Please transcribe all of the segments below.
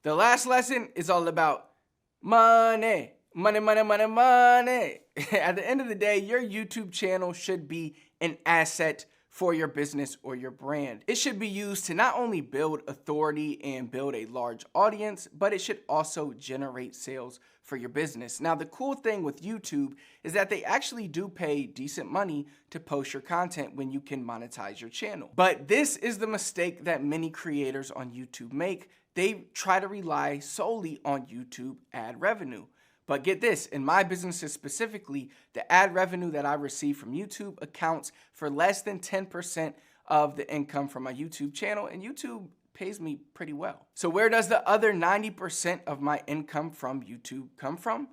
The last lesson is all about money. Money, money, money, money. At the end of the day, your YouTube channel should be an asset for your business or your brand. It should be used to not only build authority and build a large audience, but it should also generate sales for your business. Now, the cool thing with YouTube is that they actually do pay decent money to post your content when you can monetize your channel. But this is the mistake that many creators on YouTube make. They try to rely solely on YouTube ad revenue. But get this, in my businesses specifically, the ad revenue that I receive from YouTube accounts for less than 10% of the income from my YouTube channel, and YouTube pays me pretty well. So where does the other 90% of my income from YouTube come from?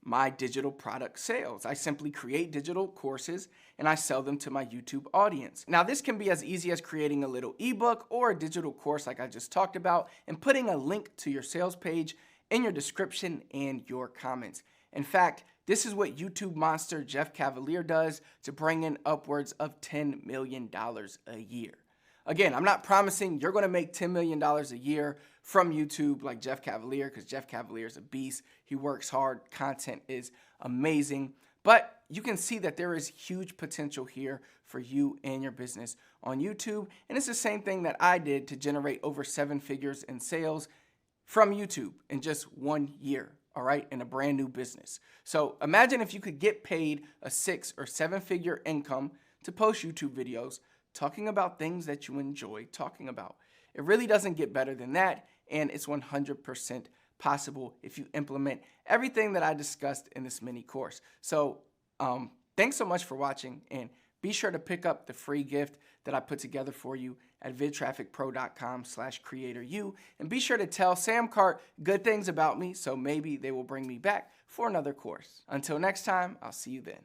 My digital product sales. I simply create digital courses and I sell them to my YouTube audience. Now, this can be as easy as creating a little ebook or a digital course like I just talked about and putting a link to your sales page in your description and your comments. In fact, this is what YouTube monster Jeff Cavalier does to bring in upwards of $10 million a year. Again, I'm not promising you're going to make $10 million a year from YouTube like Jeff Cavalier, because Jeff Cavalier is a beast. He works hard. Content is amazing. But you can see that there is huge potential here for you and your business on YouTube. And it's the same thing that I did to generate over 7 figures in sales from YouTube in just 1 year, all right, in a brand new business. So imagine if you could get paid a 6 or 7 figure income to post YouTube videos talking about things that you enjoy talking about. It really doesn't get better than that, and it's 100% possible if you implement everything that I discussed in this mini course. So thanks so much for watching, and be sure to pick up the free gift that I put together for you at vidtrafficpro.com/creatoru, and be sure to tell Sam Cart good things about me so maybe they will bring me back for another course. Until next time, I'll see you then.